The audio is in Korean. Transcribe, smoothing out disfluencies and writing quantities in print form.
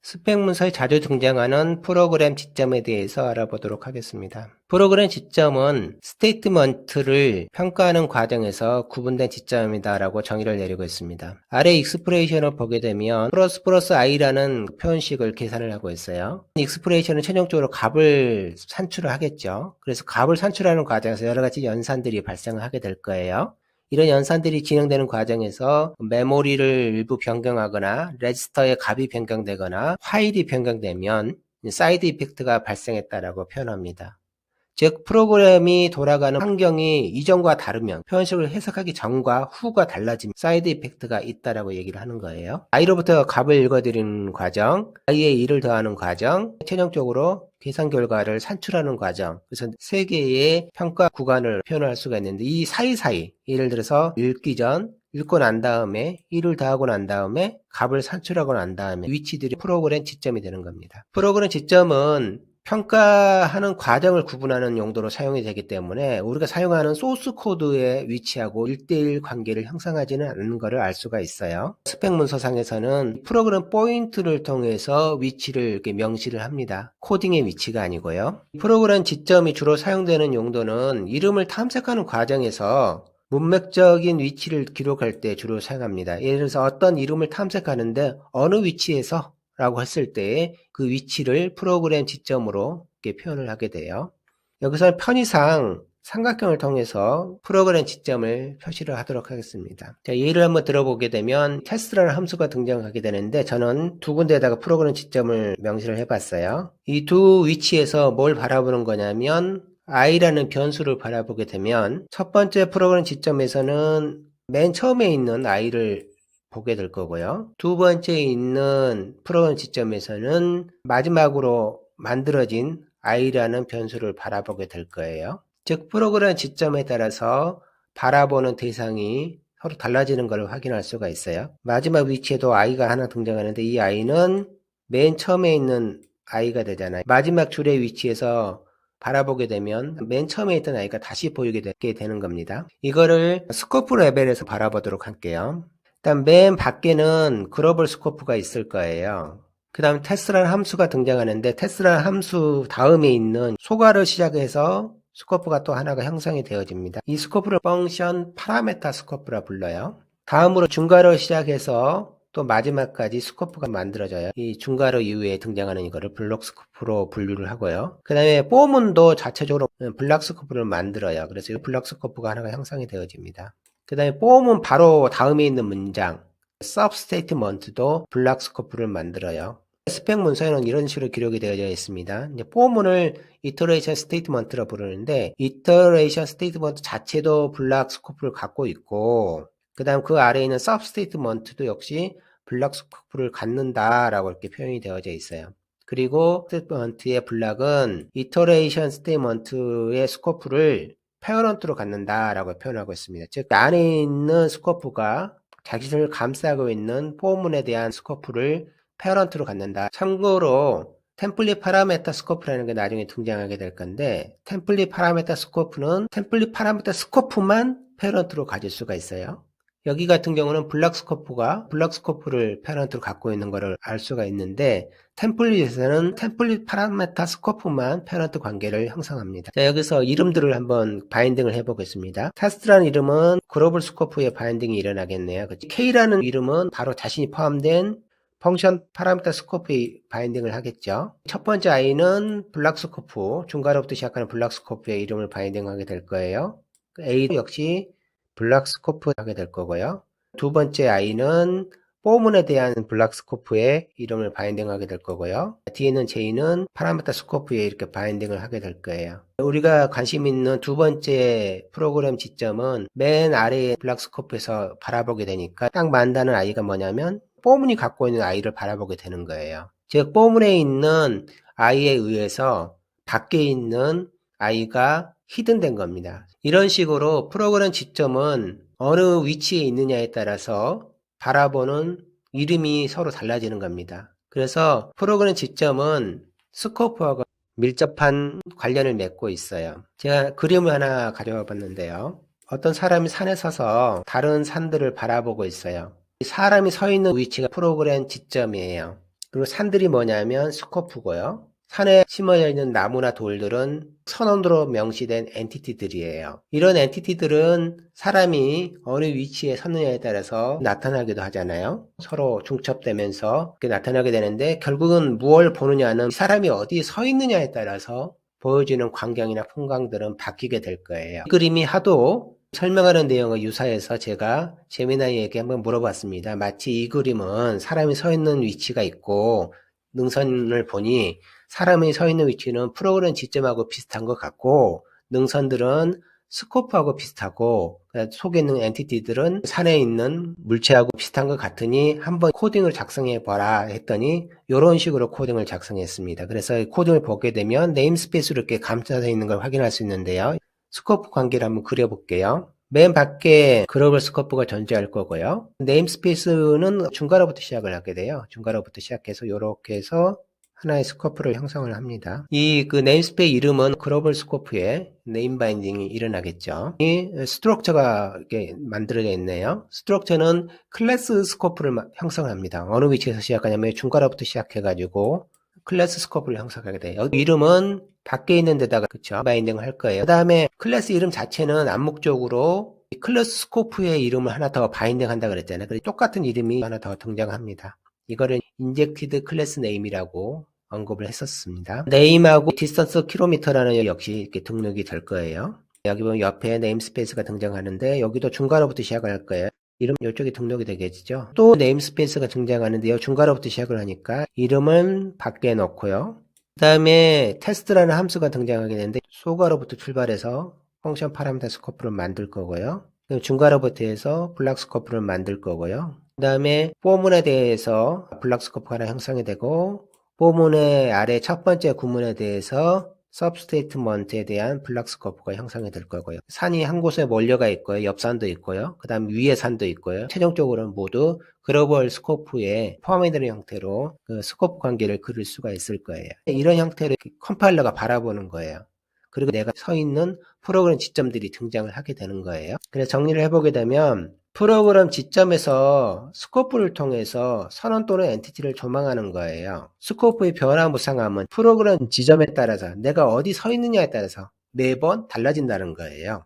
스펙 문서에 자주 등장하는 프로그램 지점에 대해서 알아보도록 하겠습니다. 프로그램 지점은 스테이트먼트를 평가하는 과정에서 구분된 지점이다라고 정의를 내리고 있습니다. 아래 익스프레이션을 보게 되면 플러스 i라는 표현식을 계산을 하고 있어요. 익스프레이션은 최종적으로 값을 산출을 하겠죠. 그래서 값을 산출하는 과정에서 여러 가지 연산들이 발생을 하게 될 거예요. 이런 연산들이 진행되는 과정에서 메모리를 일부 변경하거나 레지스터의 값이 변경되거나 파일이 변경되면 사이드 이펙트가 발생했다라고 표현합니다. 즉 프로그램이 돌아가는 환경이 이전과 다르면 표현식을 해석하기 전과 후가 달라지면 사이드 이펙트가 있다라고 얘기를 하는 거예요. i로부터 값을 읽어드리는 과정, i에 1을 더하는 과정, 최종적으로 계산 결과를 산출하는 과정. 그래서 세 개의 평가 구간을 표현할 수가 있는데 이 사이사이 예를 들어서 읽고 난 다음에 1을 더하고 난 다음에 값을 산출하고 난 다음에 위치들이 프로그램 지점이 되는 겁니다. 프로그램 지점은 평가하는 과정을 구분하는 용도로 사용이 되기 때문에 우리가 사용하는 소스 코드의 위치하고 1대1 관계를 형성하지는 않는 것을 알 수가 있어요. 스펙 문서상에서는 프로그램 포인트를 통해서 위치를 이렇게 명시를 합니다. 코딩의 위치가 아니고요. 프로그램 지점이 주로 사용되는 용도는 이름을 탐색하는 과정에서 문맥적인 위치를 기록할 때 주로 사용합니다. 예를 들어서 어떤 이름을 탐색하는데 어느 위치에서 라고 했을 때 그 위치를 프로그램 지점으로 이렇게 표현을 하게 돼요. 여기서 편의상 삼각형을 통해서 프로그램 지점을 표시를 하도록 하겠습니다. 자, 예를 한번 들어보게 되면 테스트라는 함수가 등장하게 되는데 저는 두 군데에다가 프로그램 지점을 명시를 해봤어요. 이 두 위치에서 뭘 바라보는 거냐면 i라는 변수를 바라보게 되면 첫 번째 프로그램 지점에서는 맨 처음에 있는 i를 보게 될 거고요. 두 번째에 있는 프로그램 지점에서는 마지막으로 만들어진 i라는 변수를 바라보게 될 거예요. 즉 프로그램 지점에 따라서 바라보는 대상이 서로 달라지는 걸 확인할 수가 있어요. 마지막 위치에도 i가 하나 등장하는데 이 i는 맨 처음에 있는 i가 되잖아요. 마지막 줄의 위치에서 바라보게 되면 맨 처음에 있던 i가 다시 보이게 되는 겁니다. 이거를 스코프 레벨에서 바라보도록 할게요. 일단 맨 밖에는 글로벌 스코프가 있을 거예요. 그 다음 테스트라는 함수가 등장하는데 테스트라는 함수 다음에 있는 소괄을 시작해서 스코프가 또 하나가 형성이 되어집니다. 이 스코프를 펑션 파라메타 스코프라 불러요. 다음으로 중괄호 시작해서 또 마지막까지 스코프가 만들어져요. 이 중괄호 이후에 등장하는 이거를 블록 스코프로 분류를 하고요. 그 다음에 포문도 자체적으로 블락 스코프를 만들어요. 그래서 이 블락 스코프가 하나가 형성이 되어집니다. 그 다음에 폼은 바로 다음에 있는 문장 substatement도 블락 스코프를 만들어요. 스펙 문서에는 이런 식으로 기록이 되어져 있습니다. 이제 폼을 iteration statement라 부르는데 iteration statement 자체도 블락 스코프를 갖고 있고 그 다음 그 아래에 있는 substatement도 역시 블락 스코프를 갖는다라고 이렇게 표현이 되어져 있어요. 그리고 스테이트먼트의 블락은 iteration statement의 스코프를 페어런트로 갖는다라고 표현하고 있습니다. 즉 안에 있는 스코프가 자신을 감싸고 있는 포문에 대한 스코프를 페어런트로 갖는다. 참고로 템플릿 파라메타 스코프라는 게 나중에 등장하게 될 건데 템플릿 파라메타 스코프는 템플릿 파라메타 스코프만 페어런트로 가질 수가 있어요. 여기 같은 경우는 블락 스코프를 페어런트로 갖고 있는 것을 알 수가 있는데 템플릿에서는 템플릿 파라메타 스코프만 페어런트 관계를 형성합니다. 자, 여기서 이름들을 한번 바인딩을 해보겠습니다. 테스트라는 이름은 글로벌 스코프의 바인딩이 일어나겠네요. K라는 이름은 바로 자신이 포함된 펑션 파라미터 스코프에 바인딩을 하겠죠. 첫 번째 i는 블락 스코프, 중괄호부터 시작하는 블락 스코프의 이름을 바인딩하게 될 거예요. A 역시 블락 스코프 하게 될 거고요. 두 번째 i는 포문에 대한 블락 스코프의 이름을 바인딩하게 될 거고요. 뒤에는 j는 파라미터 스코프에 이렇게 바인딩을 하게 될 거예요. 우리가 관심 있는 두 번째 프로그램 지점은 맨 아래의 블락 스코프에서 바라보게 되니까 딱 만다는 i가 뭐냐면 포문이 갖고 있는 i를 바라보게 되는 거예요. 즉 포문에 있는 i에 의해서 밖에 있는 i가 히든된 겁니다. 이런 식으로 프로그램 지점은 어느 위치에 있느냐에 따라서 바라보는 이름이 서로 달라지는 겁니다. 그래서 프로그램 지점은 스코프와 밀접한 관련을 맺고 있어요. 제가 그림을 하나 가져와 봤는데요. 어떤 사람이 산에 서서 다른 산들을 바라보고 있어요. 사람이 서 있는 위치가 프로그램 지점이에요. 그리고 산들이 뭐냐면 스코프고요. 산에 심어져 있는 나무나 돌들은 선원으로 명시된 엔티티들이에요. 이런 엔티티들은 사람이 어느 위치에 섰느냐에 따라서 나타나기도 하잖아요. 서로 중첩되면서 그렇게 나타나게 되는데 결국은 무엇을 보느냐는 사람이 어디에 서 있느냐에 따라서 보여지는 광경이나 풍광들은 바뀌게 될 거예요. 이 그림이 하도 설명하는 내용을 유사해서 제가 제미나이에게 한번 물어봤습니다. 마치 이 그림은 사람이 서 있는 위치가 있고 능선을 보니 사람이 서 있는 위치는 프로그램 지점하고 비슷한 것 같고 능선들은 스코프하고 비슷하고 속에 있는 엔티티들은 산에 있는 물체하고 비슷한 것 같으니 한번 코딩을 작성해 봐라 했더니 이런 식으로 코딩을 작성했습니다. 그래서 코딩을 보게 되면 네임스페이스로 이렇게 감싸져 있는 걸 확인할 수 있는데요. 스코프 관계를 한번 그려볼게요. 맨 밖에 글로벌 스코프가 존재할 거고요. 네임스페이스는 중괄호부터 시작을 하게 돼요. 중괄호부터 시작해서 이렇게 해서 하나의 스코프를 형성을 합니다. 이 그 네임스페이스 이름은 글로벌 스코프에 네임 바인딩이 일어나겠죠. 이 스트럭처가 이렇게 만들어져 있네요. 스트럭처는 클래스 스코프를 형성합니다. 어느 위치에서 시작하냐면 중괄호부터 시작해가지고 클래스 스코프를 형성하게 돼요. 이름은 밖에 있는 데다가 그쵸 바인딩을 할 거예요. 그 다음에 클래스 이름 자체는 암묵적으로 클래스 스코프의 이름을 하나 더 바인딩 한다 그랬잖아요. 그래서 똑같은 이름이 하나 더 등장합니다. 이거를 인젝티드 클래스 네임이라고 언급을 했었습니다. 네임하고 디스턴스 킬로미터라는 역시 이렇게 등록이 될 거예요. 여기 보면 옆에 네임스페이스가 등장하는데 여기도 중괄호부터 시작을 할 거예요. 이름 이쪽에 등록이 되겠죠. 또 네임스페이스가 등장하는데요. 중괄호부터 시작을 하니까 이름은 밖에 넣고요. 그 다음에 테스트라는 함수가 등장하게 되는데 소괄호부터 출발해서 펑션 파라미터 스코프를 만들 거고요. 중괄호부터 해서 블락 스코프를 만들 거고요. 그 다음에 포문에 대해서 블락 스코프가 하나 형성이 되고 포문의 아래 첫 번째 구문에 대해서 서브스테이트먼트에 대한 블락 스코프가 형성이 될 거고요. 산이 한 곳에 몰려가 있고요. 옆산도 있고요. 그 다음 위에 산도 있고요. 최종적으로는 모두 글로벌 스코프에 포함이 되는 형태로 그 스코프 관계를 그릴 수가 있을 거예요. 이런 형태로 컴파일러가 바라보는 거예요. 그리고 내가 서 있는 프로그램 지점들이 등장을 하게 되는 거예요. 그래서 정리를 해보게 되면 프로그램 지점에서 스코프를 통해서 선언 또는 엔티티를 조망하는 거예요. 스코프의 변화무쌍함은 프로그램 지점에 따라서 내가 어디 서 있느냐에 따라서 매번 달라진다는 거예요.